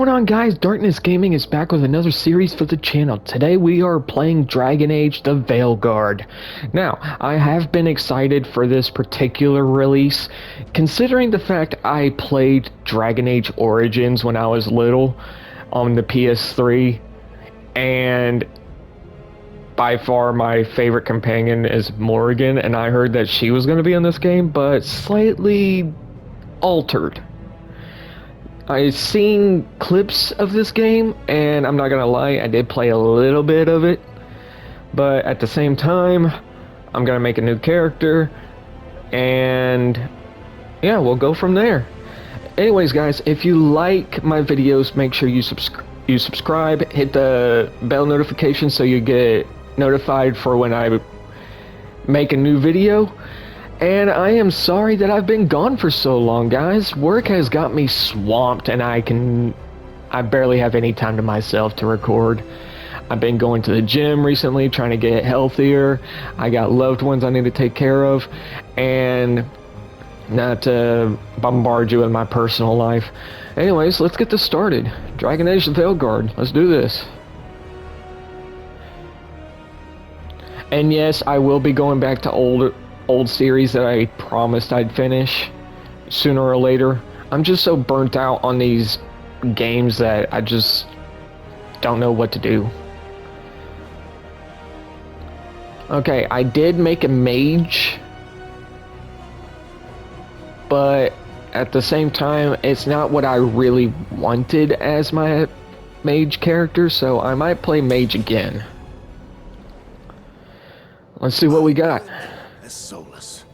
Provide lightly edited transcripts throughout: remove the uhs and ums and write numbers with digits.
going on, guys? Darkness Gaming is back with another series for the channel. Today we are playing Dragon Age the Veilguard. Now, I have been excited for this particular release, considering the fact I played Dragon Age Origins when I was little on the PS3, and by far my favorite companion is Morrigan, and I heard that she was going to be in this game, but slightly altered. I've seen clips of this game, and I'm not gonna lie, I did play a little bit of it, but at the same time, I'm gonna make a new character, and yeah, we'll go from there. Anyways, guys, if you like my videos, make sure you subscribe, hit the bell notification so you get notified for when I make a new video. And I am sorry that I've been gone for so long, guys. Work has got me swamped, and I barely have any time to myself to record. I've been going to the gym recently, trying to get healthier. I got loved ones I need to take care of, and not to bombard you with my personal life. Anyways, let's get this started. Dragon Age the Veilguard. Let's do this. And yes, I will be going back to old series that I promised I'd finish sooner or later. I'm just so burnt out on these games that I just don't know what to do. Okay, I did make a mage, but at the same time, it's not what I really wanted as my mage character, so I might play mage again. Let's see what we got. As Solus.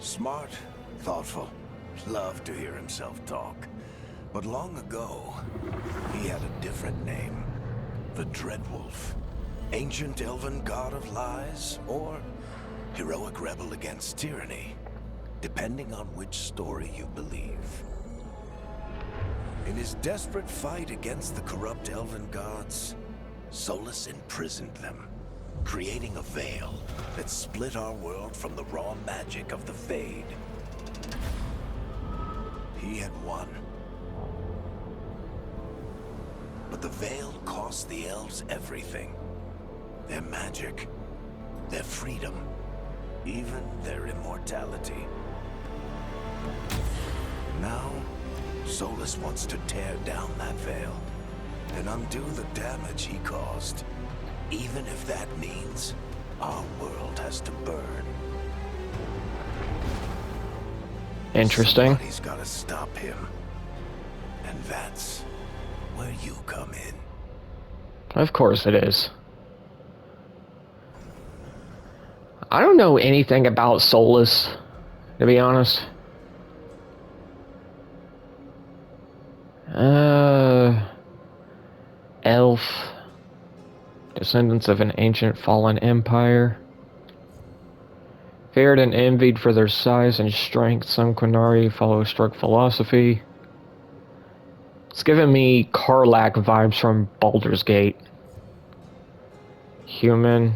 Smart, thoughtful, loved to hear himself talk. But long ago, he had a different name. The Dreadwolf. Ancient elven god of lies, or heroic rebel against tyranny, depending on which story you believe. In his desperate fight against the corrupt elven gods, Solus imprisoned them, creating a veil that split our world from the raw magic of the Fade. He had won. But the veil cost the elves everything. Their magic, their freedom, even their immortality. Now, Solus wants to tear down that veil and undo the damage he caused. Even if that means our world has to burn. Interesting. Somebody's gotta stop him. And that's where you come in. Of course it is. I don't know anything about Solus, to be honest. Elf. Descendants of an ancient fallen empire. Feared and envied for their size and strength, some Quinari follow a strict philosophy. It's giving me Karlach vibes from Baldur's Gate. Human.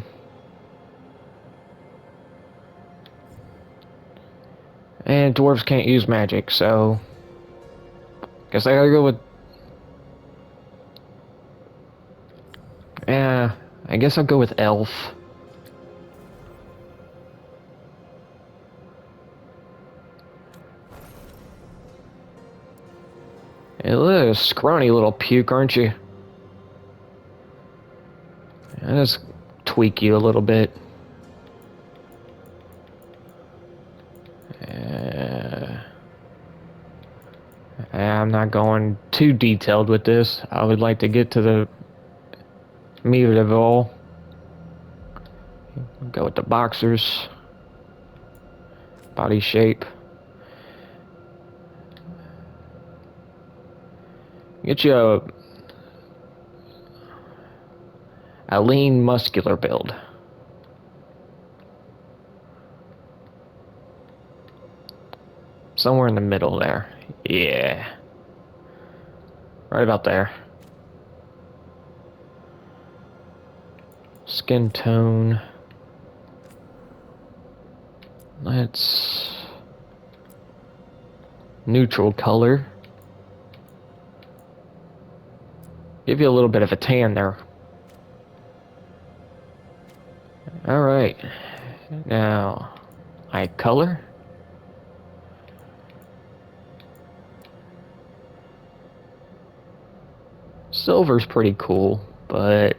And dwarves can't use magic, so guess I gotta go with... Yeah, I guess I'll go with elf. Hey, look, a scrawny little puke, aren't you? I'll just tweak you a little bit. I'm not going too detailed with this. I would like to get to the meat of it all. Go with the boxers. Body shape. Get you a lean, muscular build. Somewhere in the middle there. Yeah. Right about there. Skin tone. Let's... neutral color. Give you a little bit of a tan there. Alright. Now, eye color. Silver's pretty cool, but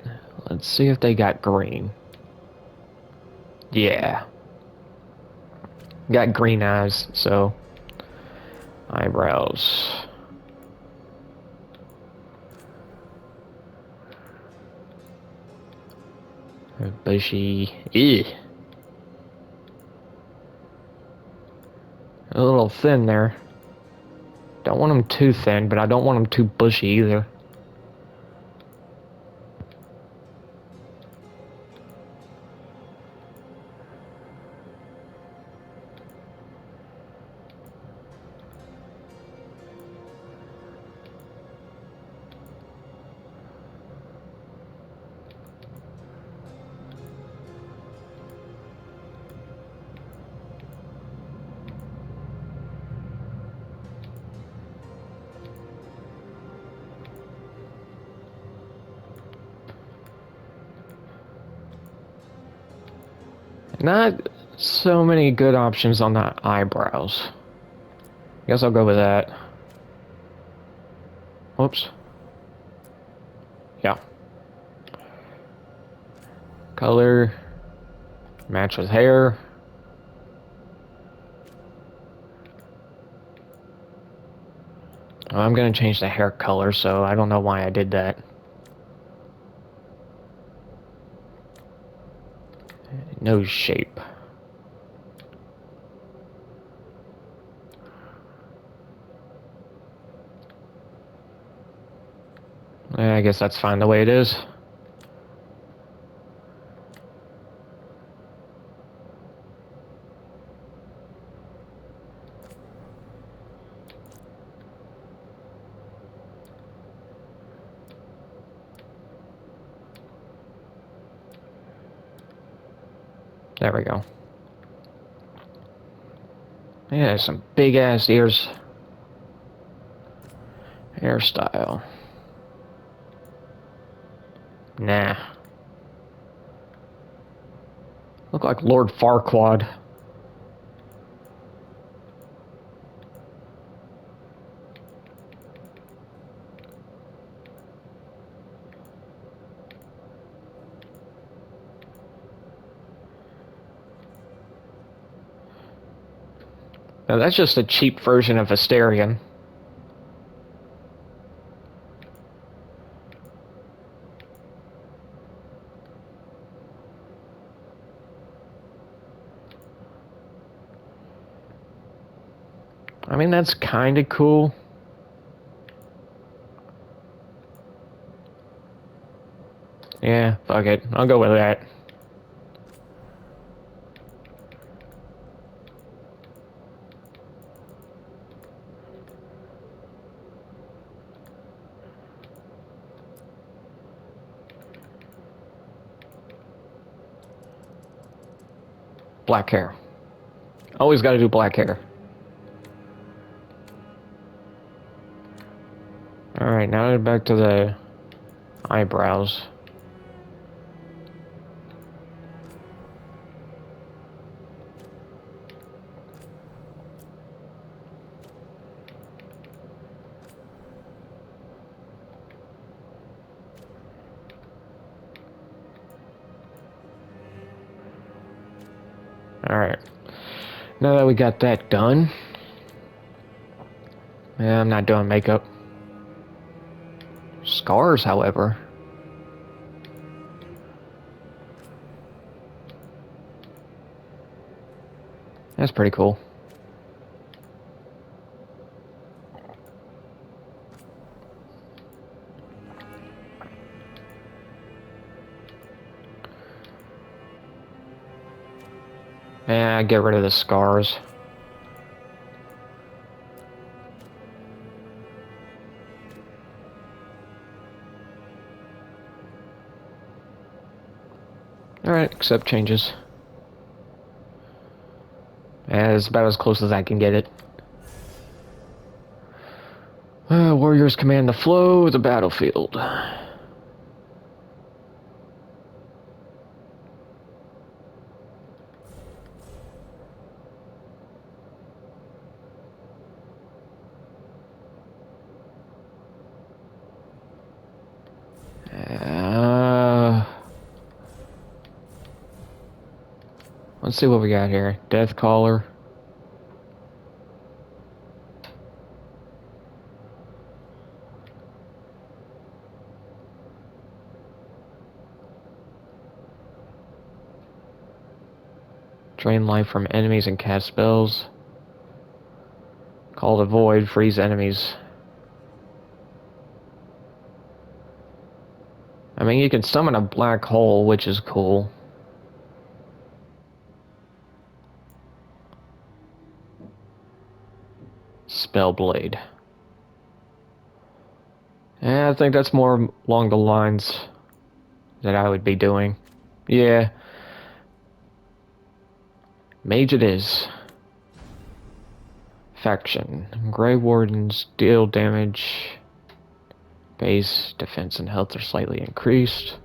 let's see if they got green. Yeah. Got green eyes, so eyebrows. Bushy. Ew. A little thin there. Don't want them too thin, but I don't want them too bushy either. Not so many good options on the eyebrows. Guess I'll go with that. Whoops. Yeah. Color. Match with hair. I'm gonna change the hair color, so I don't know why I did that. Nose shape. I guess that's fine the way it is. There we go. Yeah, some big ass ears. Hairstyle. Nah. Look like Lord Farquaad. Now that's just a cheap version of Asterion. I mean, that's kind of cool. Yeah, fuck it. I'll go with that. Black hair. Always gotta do black hair. Alright, now back to the eyebrows. Alright. Now that we got that done. Yeah, I'm not doing makeup. Scars, however. That's pretty cool. Yeah, get rid of the scars. Alright, accept changes. Yeah, it's about as close as I can get it. Warriors command the flow of the battlefield. Let's see what we got here. Death Caller. Drain life from enemies and cast spells. Call the Void. Freeze enemies. I mean, you can summon a black hole, which is cool. Spellblade. Yeah, I think that's more along the lines that I would be doing. Yeah. Mage it is. Faction. Grey Wardens deal damage. Base, defense, and health are slightly increased.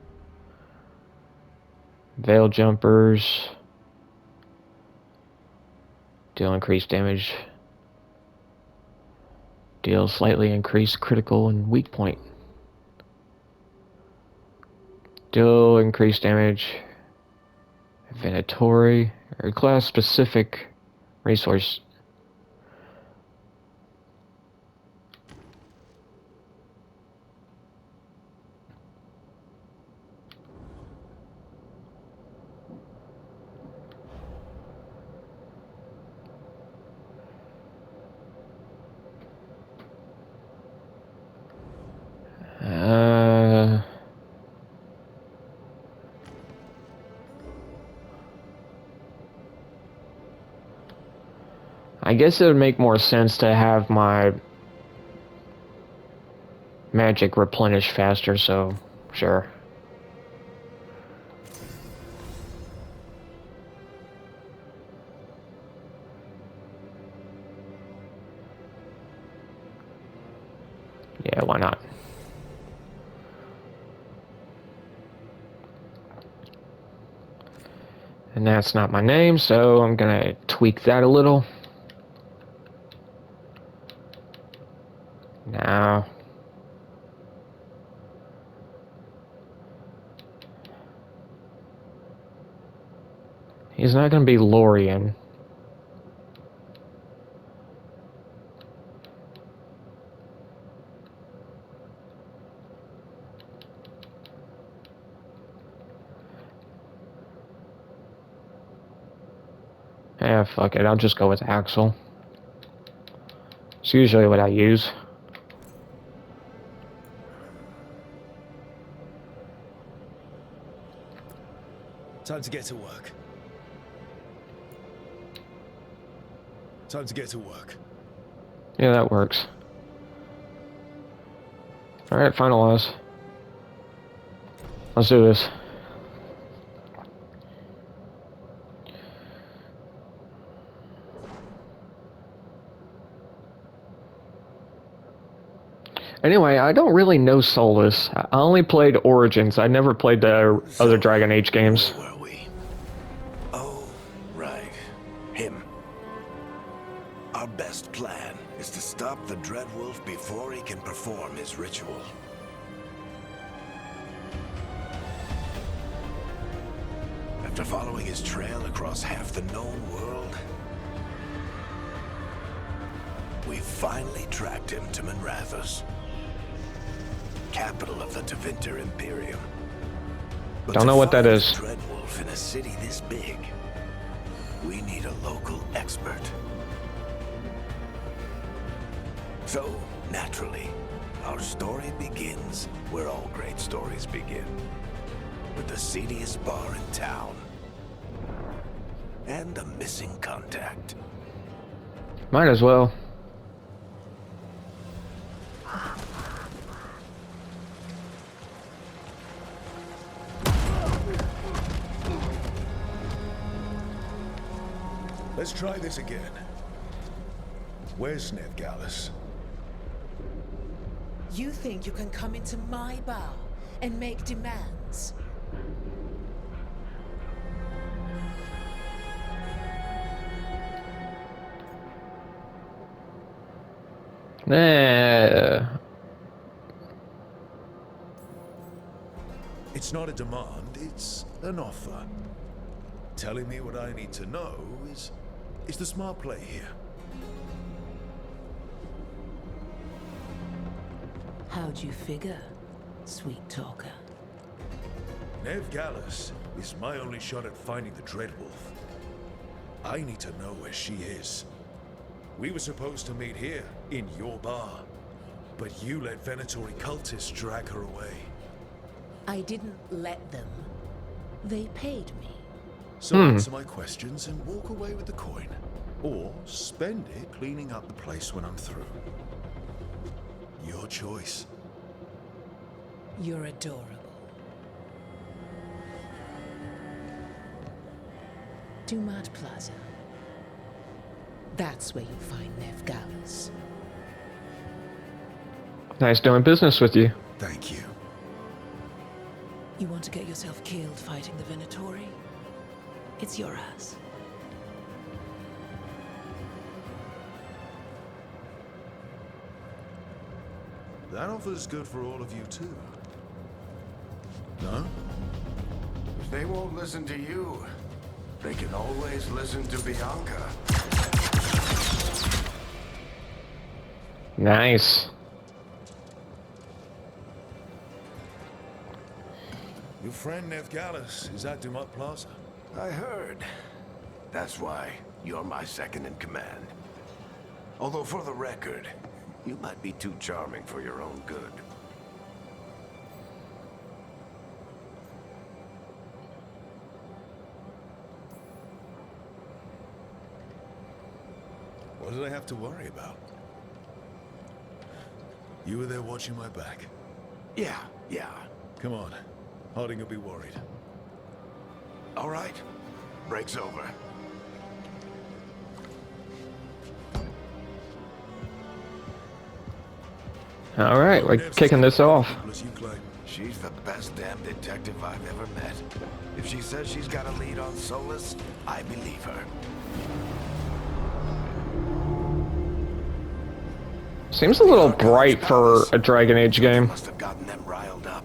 Veil Jumpers. Deal increased damage. Deal slightly increased critical and weak point. Deal increased damage. Inventory. Or class specific resource. I guess it would make more sense to have my magic replenish faster, so sure. Yeah, why not? And that's not my name, so I'm gonna tweak that a little. Now, he's not gonna be Lorian. Yeah, fuck it, I'll just go with Axel. It's usually what I use. Time to get to work. Time to get to work. Yeah, that works. Alright, finalize. Let's do this. Anyway, I don't really know Solus. I only played Origins. I never played the other Dragon Age games. Where were we? Oh, right. Him. Our best plan is to stop the Dreadwolf before he can perform his ritual. After following his trail across half the known world, we finally tracked him to Minrathous, capital of the Tevinter Imperium. But Don't know what that is. to find the Dreadwolf in a city this big, we need a local expert. So, naturally, our story begins where all great stories begin. With the seediest bar in town. And a missing contact. Might as well. Let's try this again. Where's Ned Gallus? You think you can come into my bar and make demands? It's not a demand, it's an offer. Telling me what I need to know is the smart play here. How'd you figure, sweet talker? Nev Gallus is my only shot at finding the Dreadwolf. I need to know where she is. We were supposed to meet here, in your bar. But you let Venatori cultists drag her away. I didn't let them. They paid me. So answer my questions and walk away with the coin. Or spend it cleaning up the place when I'm through. Your choice. You're adorable. Dumat Plaza. That's where you'll find Nev Gallus. Nice doing business with you. Thank you. You want to get yourself killed fighting the Venatori? It's your ass. That offer's good for all of you too. No? If they won't listen to you, they can always listen to Bianca. Nice. Your friend Nev Gallus is at Dumat Plaza. I heard. That's why you're my second in command. Although for the record, you might be too charming for your own good. What did I have to worry about? You were there watching my back. Yeah. Come on. Harding will be worried. All right. Break's over. All right, we're kicking this off. As you claim. She's the best damn detective I've ever met. If she says she's got a lead on Solus, I believe her. Seems a little bright for a Dragon Age game. Must have gotten them riled up.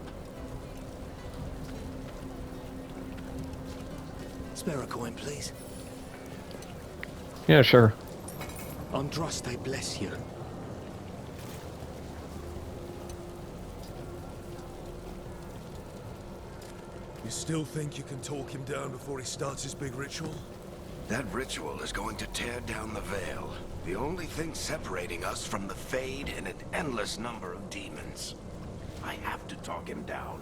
Spare a coin, please. Yeah, sure. Andraste bless you. You still think you can talk him down before he starts his big ritual? That ritual is going to tear down the veil. The only thing separating us from the Fade and an endless number of demons. I have to talk him down.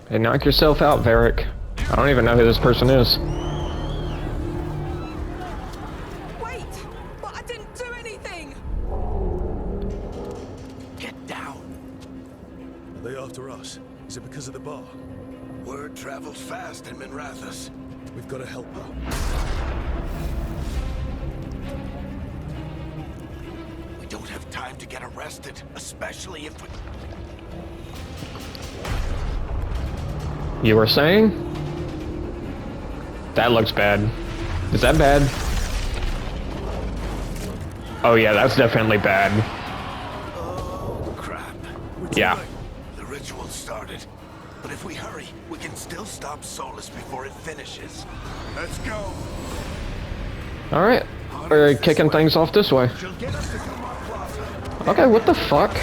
Hey, knock yourself out, Varric. I don't even know who this person is. Wait! But I didn't do anything! Get down. Are they after us? Is it because of the bar? Word travels fast in Minrathous. We've got to help her. We don't have time to get arrested, especially if we... You were saying? That looks bad. Is that bad? Oh yeah, that's definitely bad. Oh, crap. Yeah. The ritual started. But if we hurry, we can still stop Solus before it finishes. Let's go. Alright. We're kicking things off this way. She'll get us to Dumat Plaza. Okay, what the fuck?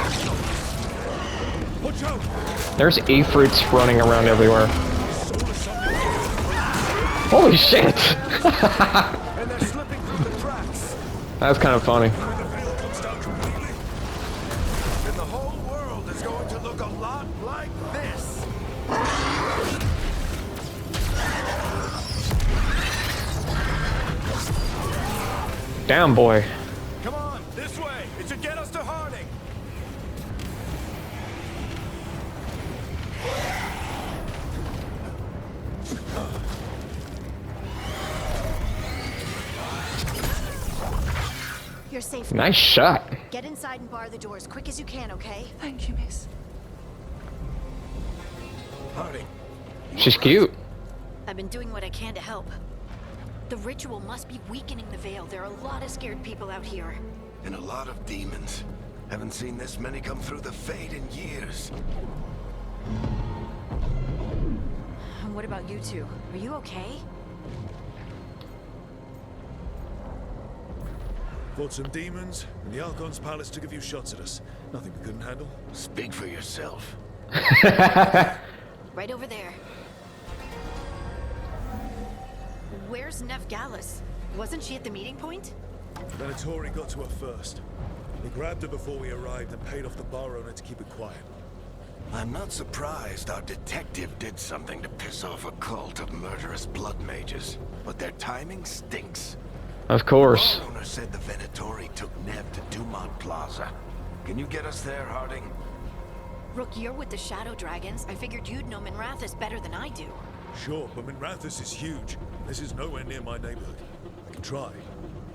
Watch out! There's Ifrits running around everywhere. Holy shit! And they're slipping through the cracks. That's kind of funny. When the veil comes down completely, then the whole world is going to look a lot like this. Damn, boy. Come on, this way. It should get us to Harding. You're safe. Nice shot. Get inside and bar the door as quick as you can, okay? Thank you, miss. Harding. She's cute. I've been doing what I can to help. The ritual must be weakening the Veil. There are a lot of scared people out here. And a lot of demons. Haven't seen this many come through the Fade in years. And what about you two? Are you okay? Fought some demons, and the Archon's palace took a few shots at us. Nothing we couldn't handle. Speak for yourself. Right over there. Where's Nev Gallus? Wasn't she at the meeting point? Venatori got to her first. We grabbed her before we arrived and paid off the bar owner to keep it quiet. I'm not surprised our detective did something to piss off a cult of murderous blood mages. But their timing stinks. Of course. The bar owner said the Venatori took Nev to Dumont Plaza. Can you get us there, Harding? Rook, you're with the Shadow Dragons. I figured you'd know Minrathous better than I do. Sure, but Minrathous is huge. This is nowhere near my neighborhood. I can try.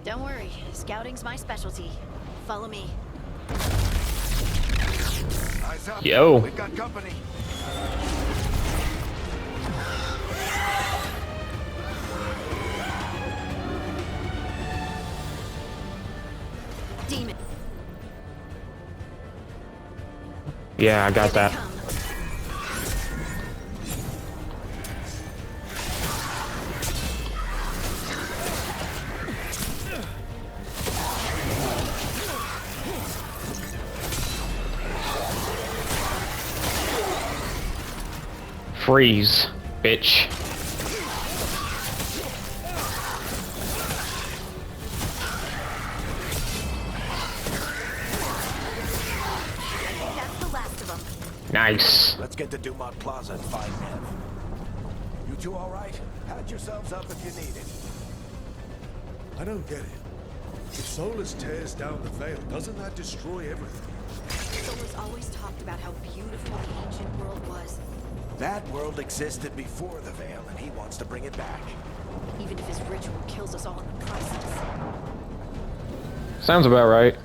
Don't worry, scouting's my specialty. Follow me. Eyes up. Yo. We've got company. Demon. Yeah, I got Here they that. come. Freeze, bitch. That's the last of them. Nice. Let's get to Dumont Plaza and find Nev. You two all right? Patch yourselves up if you need it. I don't get it. If Solus tears down the Veil, doesn't that destroy everything? Solus always talked about how beautiful the ancient world was. That world existed before the Veil, and he wants to bring it back. Even if his ritual kills us all in the process. Sounds about right.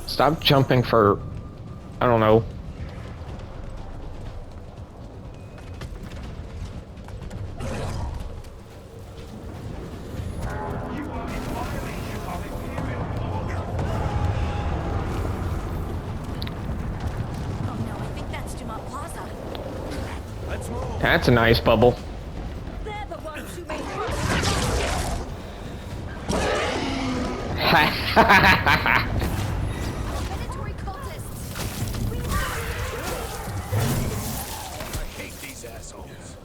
Stop jumping for, I don't know. Oh no, I think that's Dumont Plaza. Let's move. That's a nice bubble. They're the ones who made predatory cultists. I hate these assholes.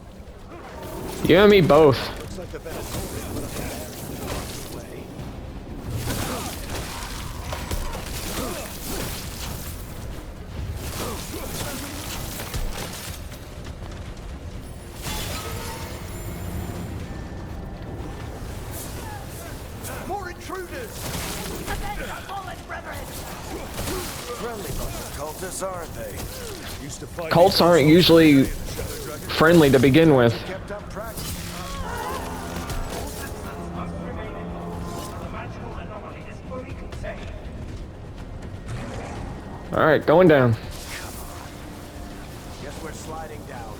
You and me both. Looks like the Venatori put up a barrier way. More intruders! Friendly bunch of cultists, aren't they? Used to fight Cults aren't usually friendly to begin with. Kept up practice. Alright, going down. Guess we're sliding down.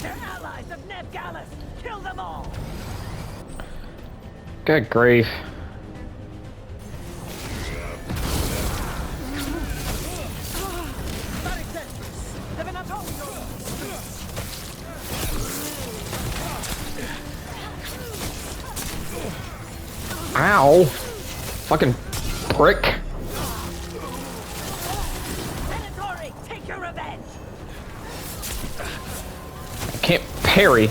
They're allies of Nev Gallus! Kill them all! Good grief. Ow! Fucking prick. Venatori, take your revenge! I can't parry.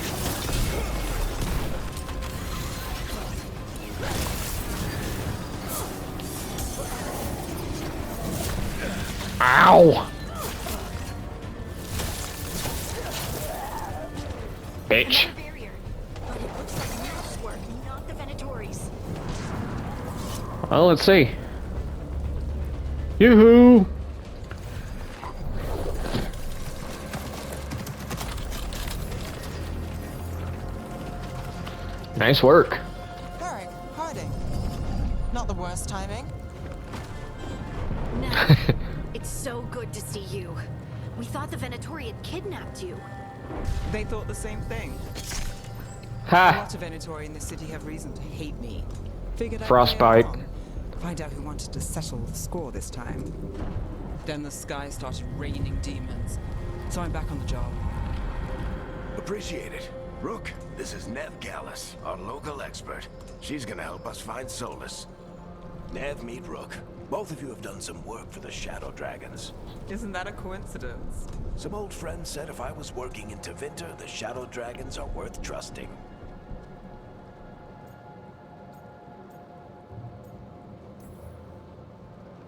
Ow! Bitch. Another barrier. But it looks like Nerf's work, not the Venatori's. Well, let's see. Yoo-hoo! Nice work. Worst timing? No. It's so good to see you. We thought the Venatori had kidnapped you. They thought the same thing. A Ha! lot of Venatori in this city have reason to hate me. Figured I'd Frostbite. play along, find out who wanted to settle the score this time. Then the sky started raining demons, so I'm back on the job. Appreciate it. Rook, this is Nev Gallus, our local expert. She's gonna help us find Solus. Nev, meet Rook. Both of you have done some work for the Shadow Dragons. Isn't that a coincidence? Some old friends said if I was working in Tevinter, the Shadow Dragons are worth trusting.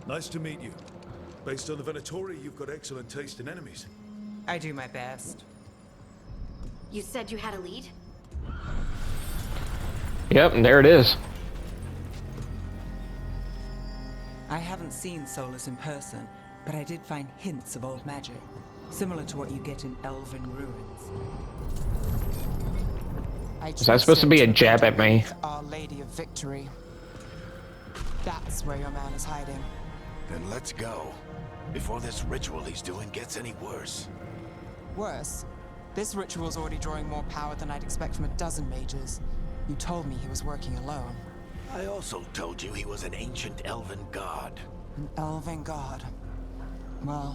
Nice to meet you. Based on the Venatori, you've got excellent taste in enemies. I do my best. You said you had a lead? Yep, and there it is. I haven't seen Solus in person, but I did find hints of old magic, similar to what you get in elven ruins. Is that supposed to be a jab at me? Our Lady of Victory. That's where your man is hiding. Then let's go. Before this ritual he's doing gets any worse. Worse, this ritual's already drawing more power than I'd expect from a dozen mages. You told me he was working alone. I also told you he was an ancient elven god. An elven god. Well,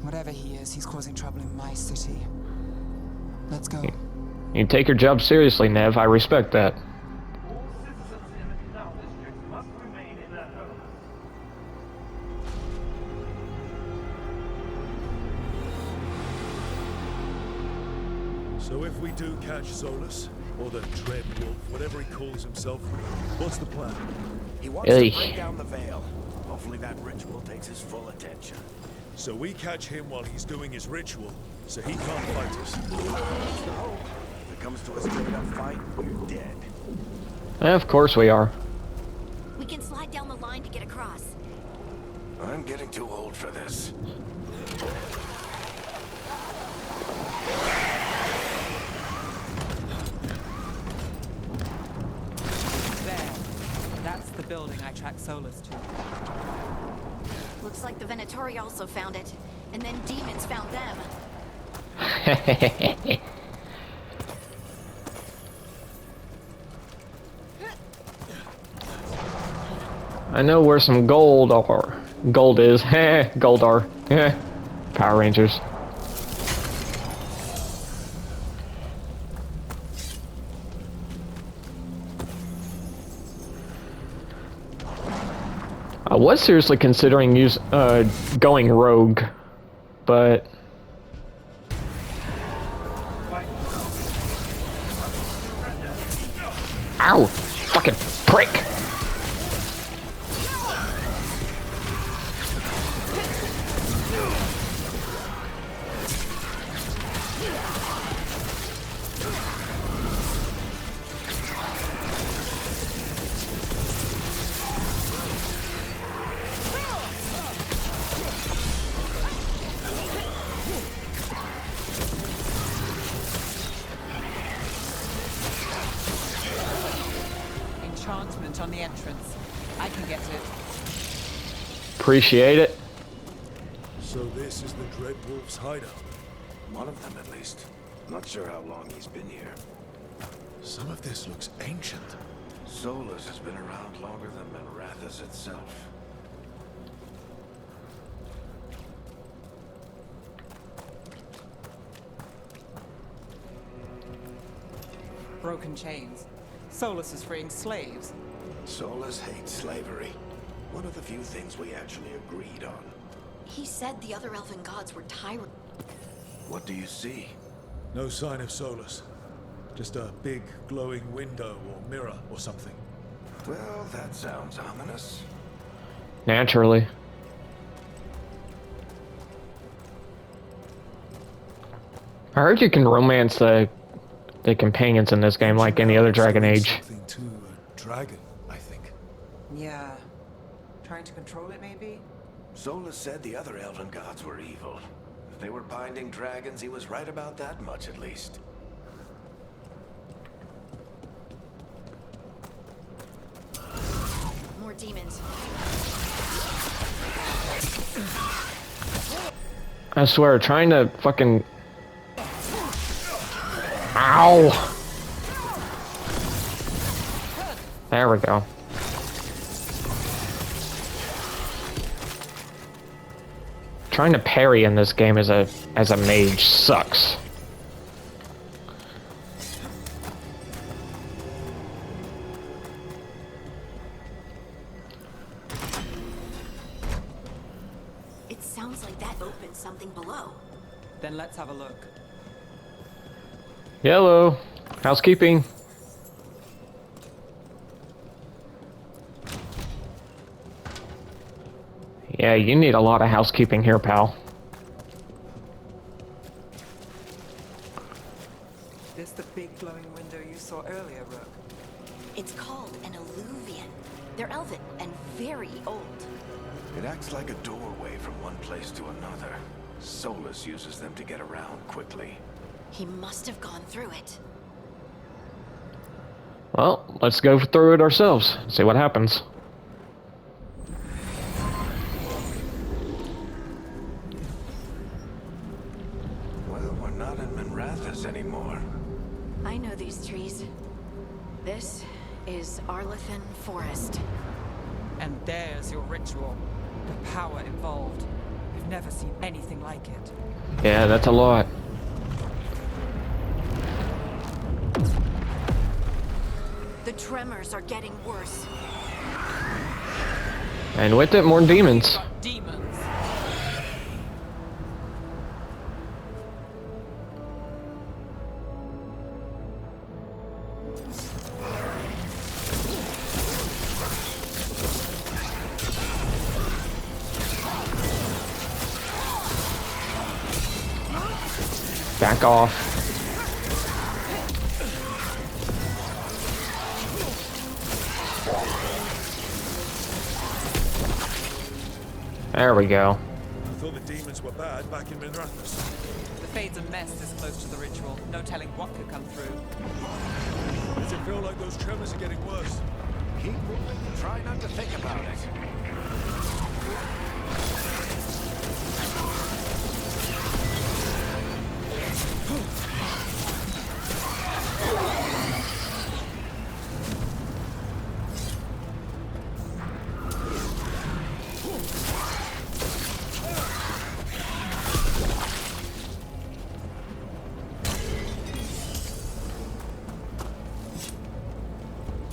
whatever he is, he's causing trouble in my city. Let's go. You take your job seriously, Nev. I respect that. All citizens in the canal district must remain in their homes. So if we do catch Solus, or the Dreadwolf, whatever he calls himself, what's the plan? He wants to break down the veil. Hopefully that ritual takes his full attention. So we catch him while he's doing his ritual, so he can't fight us. That's the hope. If it comes to a straight-up fight, we're dead. Of course we are. We can slide down the line to get across. I'm getting too old for this. There. That's the building I tracked Solus to. Looks like the Venatori also found it. And then demons found them. I know where some gold are. Gold is. Gold are. Power Rangers. I was seriously considering going rogue, but ow, fucking prick! Enchantment on the entrance. I can get it. Appreciate it. So this is the Dreadwolf's hideout. One of them, at least. Not sure how long he's been here. Some of this looks ancient. Solus has been around longer than Melrathus itself. Broken chains. Solus is freeing slaves. Solus hates slavery. One of the few things we actually agreed on. He said the other elven gods were tyrants. What do you see? No sign of Solus. Just a big glowing window or mirror or something. Well, that sounds ominous. Naturally. I heard you can romance the companions in this game like any other Dragon Age. Something to a dragon, I think. Yeah. Trying to control it, maybe? Solus said the other elven gods were evil. If they were binding dragons, he was right about that much at least. demons. I swear, trying to fucking... Ow! There we go. Trying to parry in this game as a mage sucks. It sounds like that opened something below. Then let's have a look. Hello. Housekeeping. Yeah, you need a lot of housekeeping here, pal. This the big glowing window you saw earlier, Rook? It's called an alluvian. They're elven and very old. It acts like a doorway from one place to another. Solus uses them to get around quickly. He must have gone through it. Well, let's go through it ourselves. See what happens. Well, we're not in Minrathous anymore. I know these trees. This is Arlethan Forest. And there's your ritual. The power involved. We've never seen anything like it. Yeah, that's a lot. The tremors are getting worse. And with it, more demons. Demons. Back off. There we go. I thought the demons were bad back in Minrathous. The Fade's a mess this close to the ritual. No telling what could come through. Does it feel like those tremors are getting worse? Keep moving. Try not to think about it.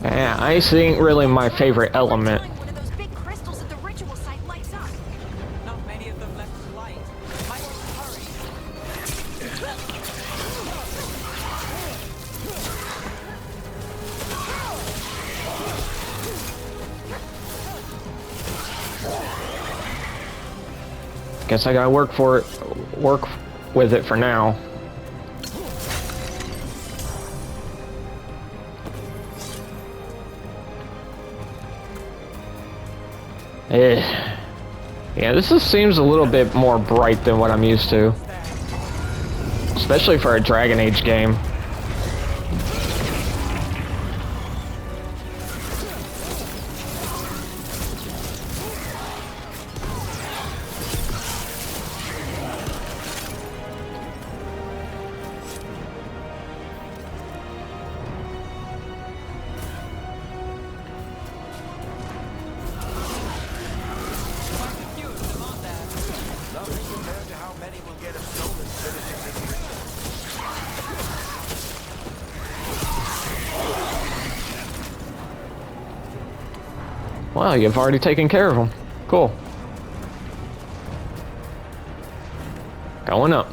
Yeah, ice ain't really my favorite element. One of those big crystals at the ritual site lights up. Not many of them left to light. Might want to hurry. Guess I gotta work with it for now. Yeah, this seems a little bit more bright than what I'm used to. Especially for a Dragon Age game. Nothing compared to how many will get a Solus finishing this ritual. Wow, you've already taken care of them. Cool. Going up.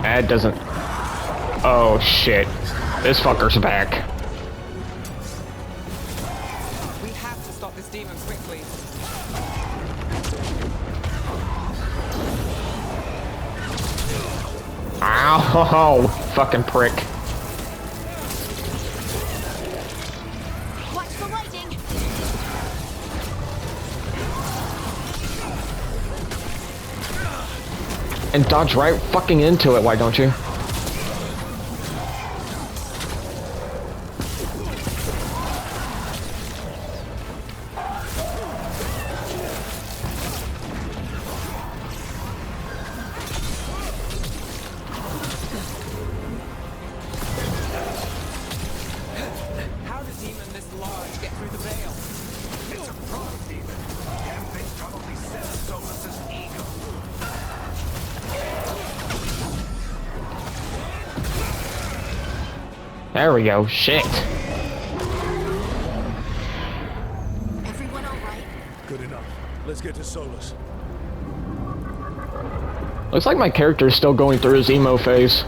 That doesn't... Oh, shit. This fucker's back. We have to stop this demon quickly. Ow! Fucking prick. Watch the lighting. And dodge right fucking into it, why don't you? There we go. Shit. Everyone all right? Good enough. Let's get to Solus. Looks like my character is still going through his emo phase.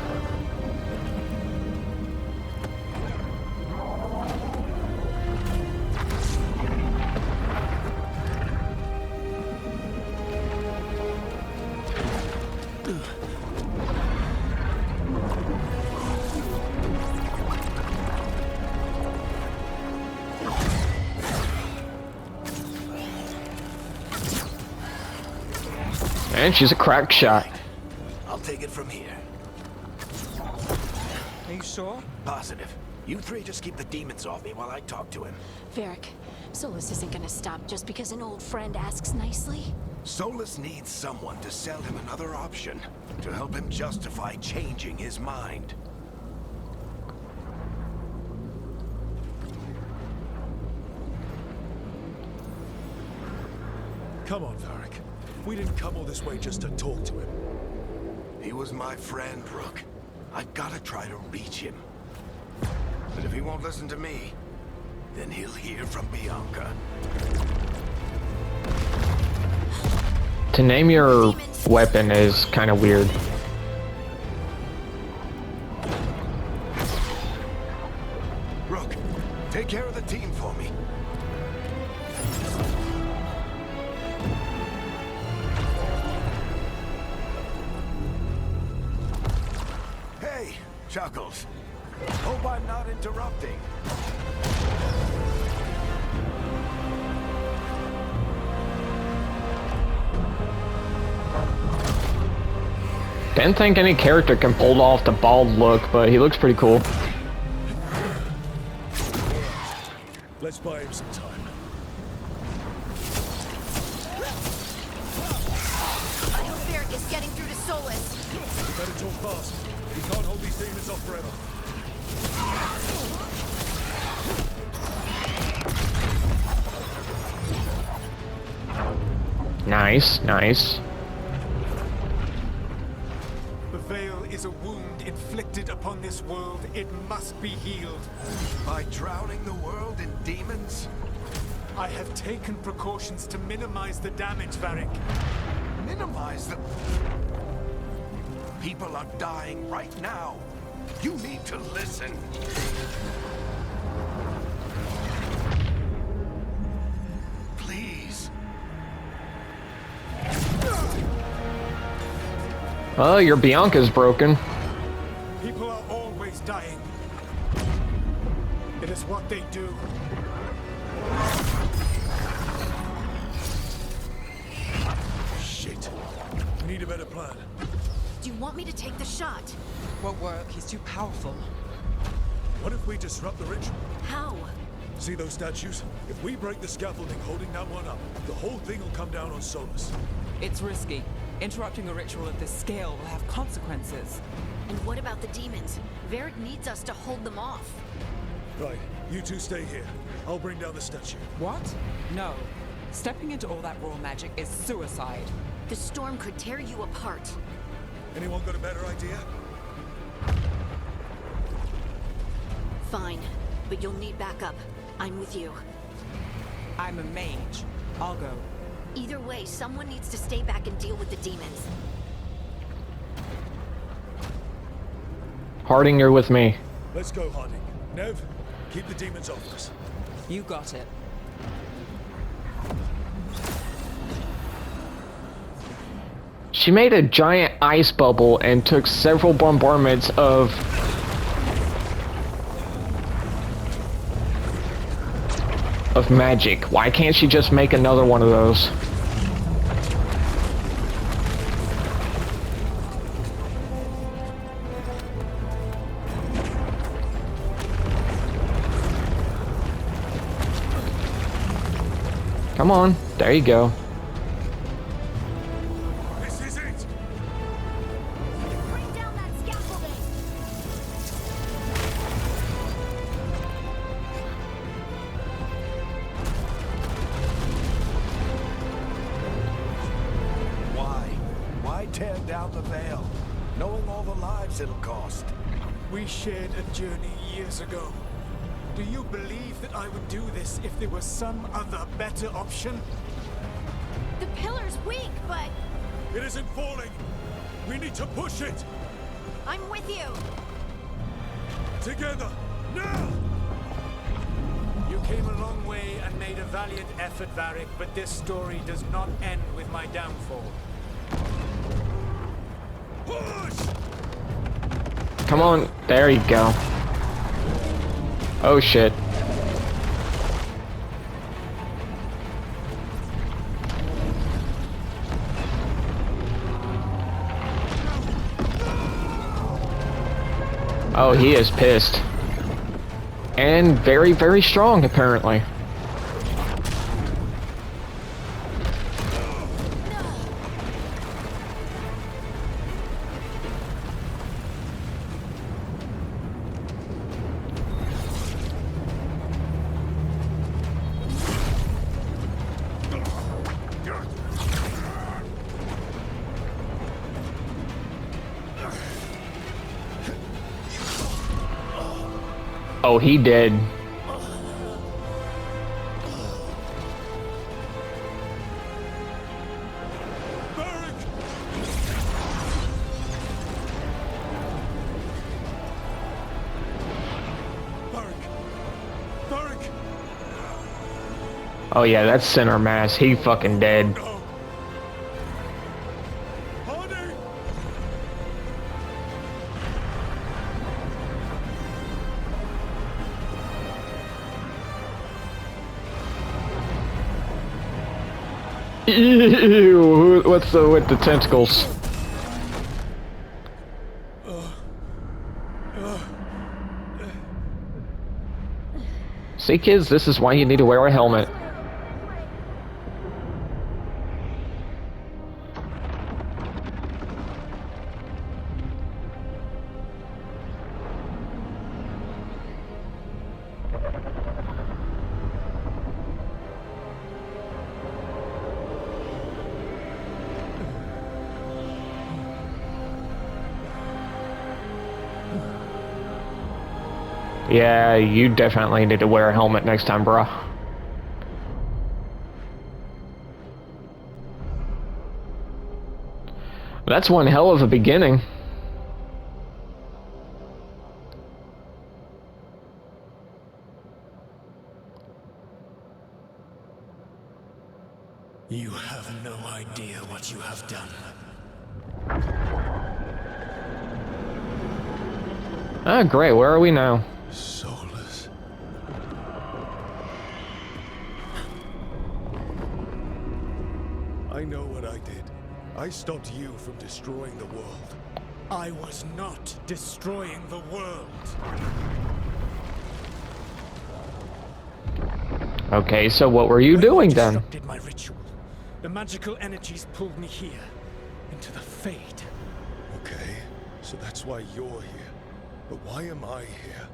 And she's a crack shot. I'll take it from here. Are you sure? Positive. You three just keep the demons off me while I talk to him. Varric, Solus isn't gonna stop just because an old friend asks nicely. Solus needs someone to sell him another option, to help him justify changing his mind. Come on, Varric. We didn't come all this way just to talk to him. He was my friend, Rook. I've got to try to reach him. But if he won't listen to me, then he'll hear from Bianca. To name your weapon is kind of weird. Rook, take care of the team for me. Hey, Chuckles. Hope I'm not interrupting. Didn't think any character can pull off the bald look, but he looks pretty cool. Let's buy him some time. I hope Varric is getting through to Solus. We better talk fast. We can't hold these demons off forever. Nice, nice. The Veil is a wound inflicted upon this world. It must be healed. By drowning the world in demons? I have taken precautions to minimize the damage, Varric. Minimize the... People are dying right now. You need to listen. Please. Oh, your Bianca's broken. People are always dying. It is what they do. Shit. We need a better plan. Do you want me to take the shot? Won't work. He's too powerful. What if we disrupt the ritual? How? See those statues? If we break the scaffolding holding that one up, the whole thing will come down on Solus. It's risky. Interrupting a ritual of this scale will have consequences. And what about the demons? Varric needs us to hold them off. Right, you two stay here. I'll bring down the statue. What? No. Stepping into all that raw magic is suicide. The storm could tear you apart. Anyone got a better idea? Fine, but you'll need backup. I'm with you. I'm a mage. I'll go. Either way, someone needs to stay back and deal with the demons. Harding, you're with me. Let's go, Harding. Nev, keep the demons off us. You got it. She made a giant ice bubble and took several bombardments of magic. Why can't she just make another one of those? Come on, there you go. This is it! Bring down that scaffolding! Why? Why tear down the veil? Knowing all the lives it'll cost. We shared a journey years ago. Do you believe that I would do this if there was some other better option? The pillar's weak, but It isn't falling! We need to push it! I'm with you. Together! Now! You came a long way and made a valiant effort, Varric, but this story does not end with my downfall. Push! Come on. There you go. Oh shit. Oh, he is pissed. And very, very strong, apparently. Oh, he did. Oh yeah, that's center mass. He fucking dead. Ew, what's with the tentacles? See, kids, this is why you need to wear a helmet. Yeah, you definitely need to wear a helmet next time, bro. That's one hell of a beginning. You have no idea what you have done. Ah, great. Where are we now? Soulless. I know what I did. I stopped you from destroying the world. I was not destroying the world. Okay, so what were you doing then? Disrupted my ritual. The magical energies pulled me here, into the Fade. Okay, so that's why you're here. But why am I here?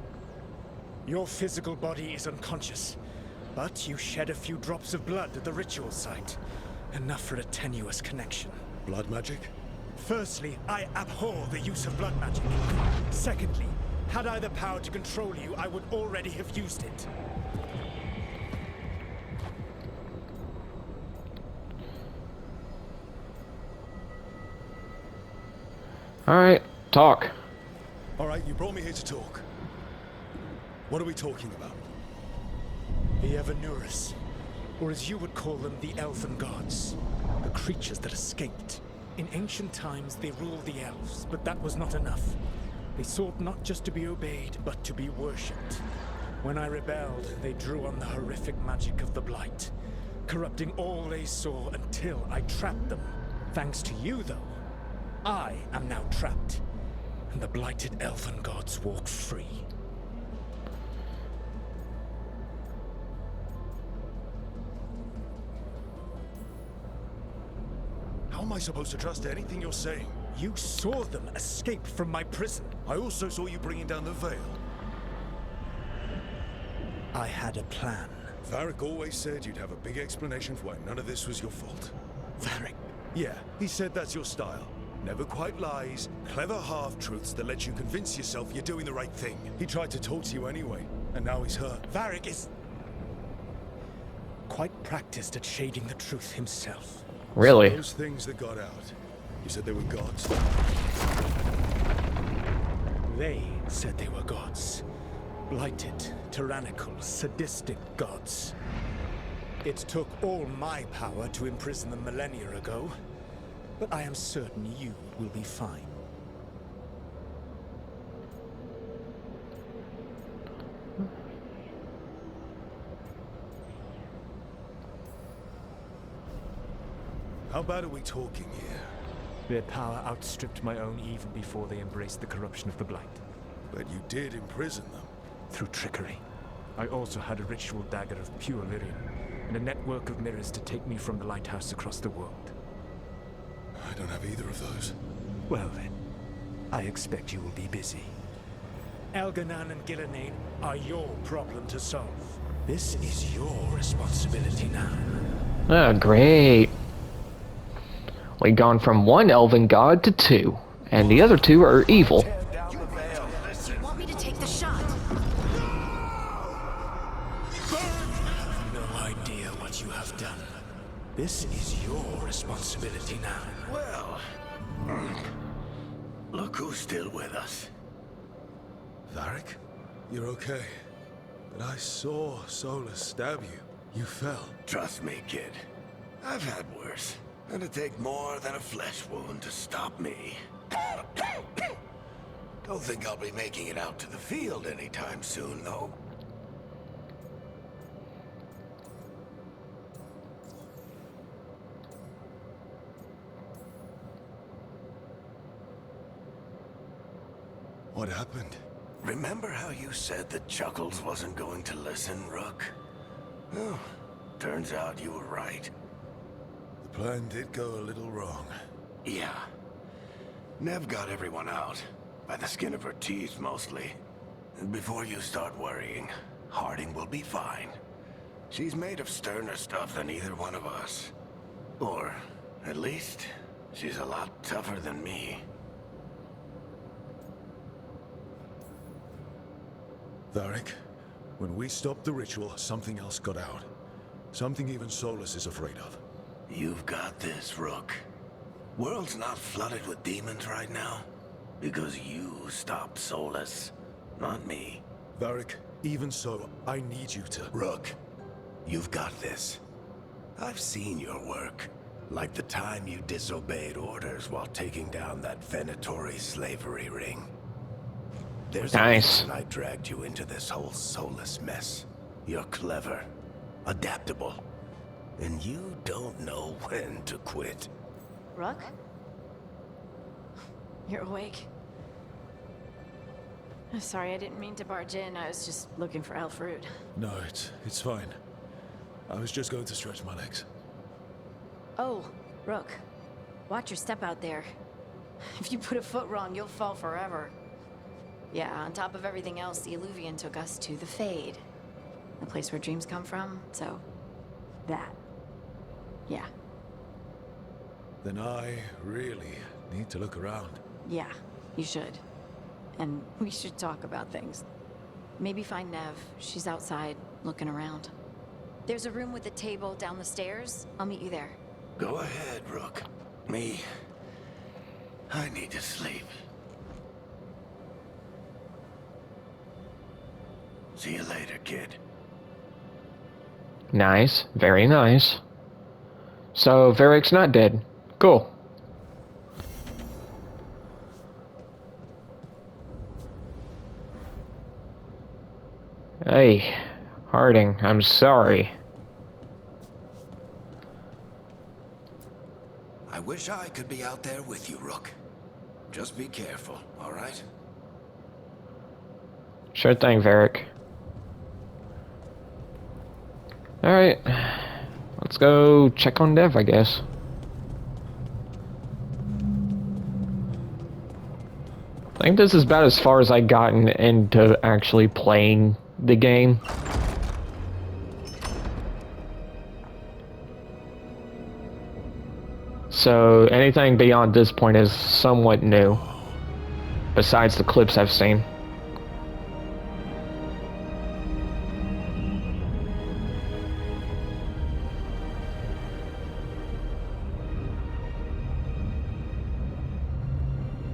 Your physical body is unconscious, but you shed a few drops of blood at the ritual site. Enough for a tenuous connection. Blood magic? Firstly, I abhor the use of blood magic. Secondly, had I the power to control you, I would already have used it. Alright, talk. Alright, you brought me here to talk. What are we talking about? The Evanurus, or as you would call them, the Elven Gods. The creatures that escaped. In ancient times, they ruled the elves, but that was not enough. They sought not just to be obeyed, but to be worshipped. When I rebelled, they drew on the horrific magic of the Blight, corrupting all they saw until I trapped them. Thanks to you, though, I am now trapped, and the blighted Elven Gods walk free. How am I supposed to trust anything you're saying? You saw them escape from my prison. I also saw you bringing down the veil. I had a plan. Varric always said you'd have a big explanation for why none of this was your fault. Varric. Yeah, he said that's your style. Never quite lies, clever half-truths that let you convince yourself you're doing the right thing. He tried to talk to you anyway, and now he's hurt. Varric is quite practiced at shading the truth himself. Really? So those things that got out, you said they were gods. They said they were gods. Blighted, tyrannical, sadistic gods. It took all my power to imprison them millennia ago, but I am certain you will be fine. How bad are we talking here? Their power outstripped my own even before they embraced the corruption of the Blight. But you did imprison them. Through trickery. I also had a ritual dagger of pure lyrium, and a network of mirrors to take me from the lighthouse across the world. I don't have either of those. Well then, I expect you will be busy. Elganan and Gillenane are your problem to solve. This is your responsibility now. Oh, great. We've gone from one elven god to two, and the other two are evil. You want me to take the shot? No idea what you have done. This is your responsibility now. Well, look who's still with us. Varric, you're okay. But I saw Solus stab you. You fell. Trust me, kid. I've had worse. It'd take more than a flesh wound to stop me. Don't think I'll be making it out to the field anytime soon, though. What happened? Remember how you said that Chuckles wasn't going to listen, Rook? Well, turns out you were right. The plan did go a little wrong. Yeah. Nev got everyone out. By the skin of her teeth, mostly. And before you start worrying, Harding will be fine. She's made of sterner stuff than either one of us. Or, at least, she's a lot tougher than me. Varric, when we stopped the ritual, something else got out. Something even Solus is afraid of. You've got this, Rook. World's not flooded with demons right now. Because you stopped Solus, not me. Varric, even so, I need you to... Rook, you've got this. I've seen your work. Like the time you disobeyed orders while taking down that Venatori slavery ring. There's a Nice. reason I dragged you into this whole Solus mess. You're clever, adaptable, and you don't know when to quit. Rook? You're awake. I'm sorry, I didn't mean to barge in. I was just looking for Alfred. No, it's fine. I was just going to stretch my legs. Oh, Rook. Watch your step out there. If you put a foot wrong, you'll fall forever. Yeah, on top of everything else, the Illuvian took us to the Fade. The place where dreams come from, so... that. Yeah. Then I really need to look around. Yeah, you should. And we should talk about things. Maybe find Nev. She's outside, looking around. There's a room with a table down the stairs. I'll meet you there. Go ahead, Rook. Me, I need to sleep. See you later, kid. Nice. Very nice. So, Varric's not dead. Cool. Hey, Harding, I'm sorry. I wish I could be out there with you, Rook. Just be careful, all right? Sure thing, Varric. Alright. Let's go check on Nev, I guess. I think this is about as far as I've gotten into actually playing the game. So anything beyond this point is somewhat new, besides the clips I've seen.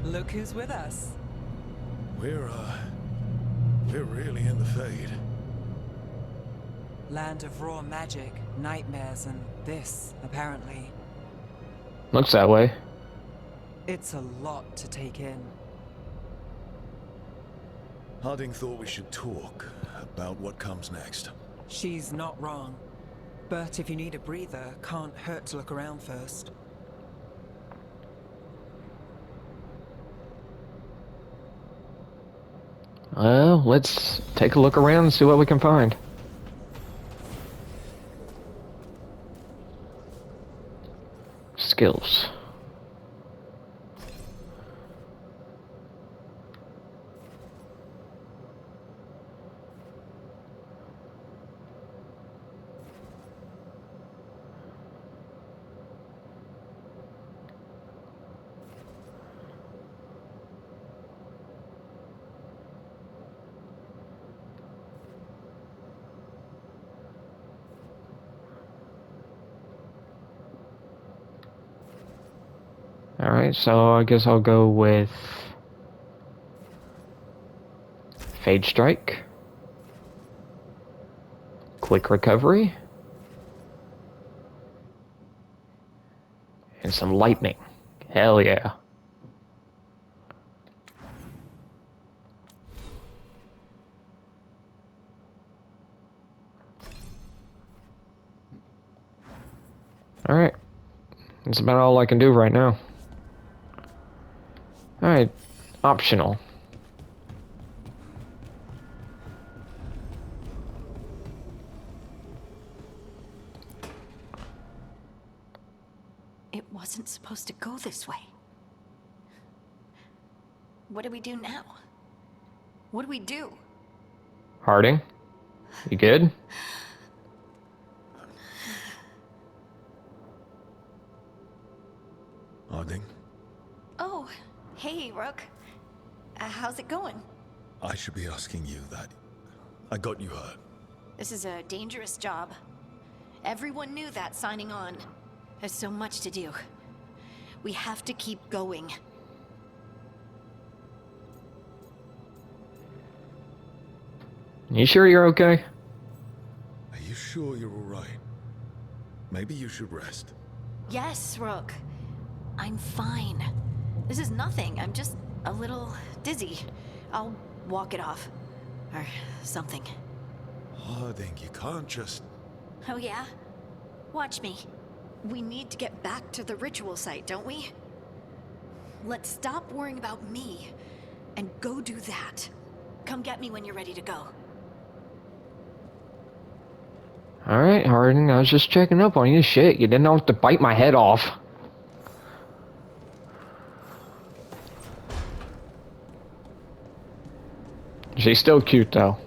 Look who's with us. We're really in the Fade. Land of raw magic, nightmares, and this, apparently. Looks that way. It's a lot to take in. Harding thought we should talk about what comes next. She's not wrong. But if you need a breather, can't hurt to look around first. Well, let's take a look around and see what we can find. Skills. Alright, so I guess I'll go with Fade Strike, Quick Recovery, and some Lightning. Hell yeah. Alright, that's about all I can do right now. Alright, optional. It wasn't supposed to go this way. What do we do now? What do we do? Harding, you good? Harding, Oh, hey, Rook. How's it going? I should be asking you that. I got you hurt. This is a dangerous job. Everyone knew that signing on. There's so much to do. We have to keep going. You sure you're okay? Are you sure you're all right? Maybe you should rest. Yes, Rook. I'm fine. This is nothing. I'm just a little dizzy. I'll walk it off. Or something. Harding, you can't just... Oh yeah? Watch me. We need to get back to the ritual site, don't we? Let's stop worrying about me and go do that. Come get me when you're ready to go. Alright, Harding, I was just checking up on you. Shit, you didn't have to bite my head off. She's still cute, though.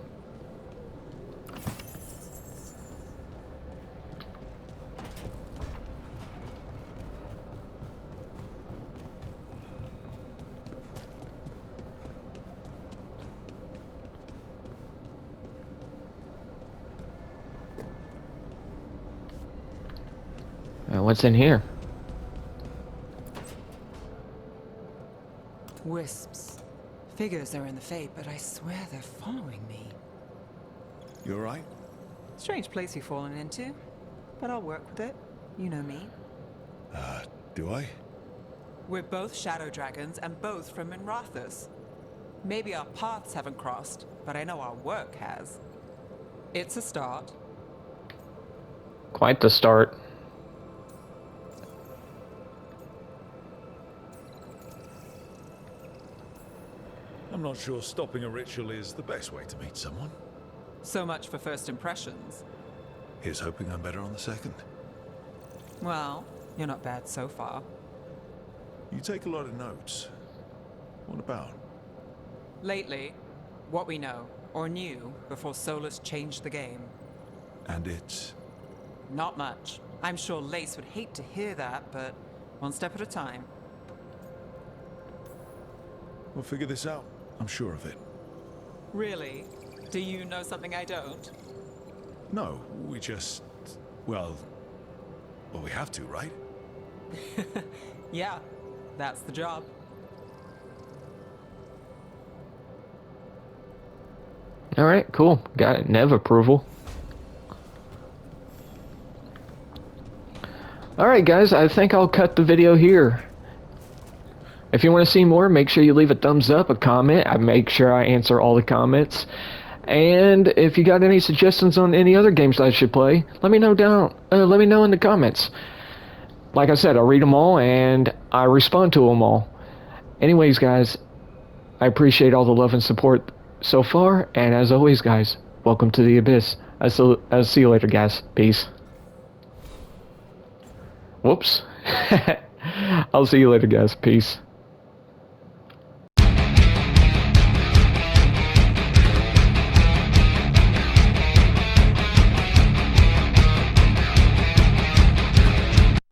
What's in here? Wisps. Figures are in the Fade, but I swear they're following me. You all right? Strange place you've fallen into, but I'll work with it. You know me. Do I? We're both shadow dragons and both from Minrathous. Maybe our paths haven't crossed, but I know our work has. It's a start. Quite the start. I'm not sure stopping a ritual is the best way to meet someone. So much for first impressions. Here's hoping I'm better on the second. Well, you're not bad so far. You take a lot of notes. What about? Lately, what we know, or knew, before Solus changed the game. And it's... Not much. I'm sure Lace would hate to hear that, but One step at a time. We'll figure this out. I'm sure of it. Really? Do you know something I don't? No, we just... Well, we have to, right? Yeah, that's the job. Alright, cool. Got it. Nev approval. Alright guys, I think I'll cut the video here. If you want to see more, make sure you leave a thumbs up, a comment. I make sure I answer all the comments. And if you got any suggestions on any other games I should play, let me know let me know in the comments. Like I said, I'll read them all and I respond to them all. Anyways guys, I appreciate all the love and support so far, and as always guys, welcome to the Abyss. I'll see you later guys. Peace. Whoops. I'll see you later guys. Peace.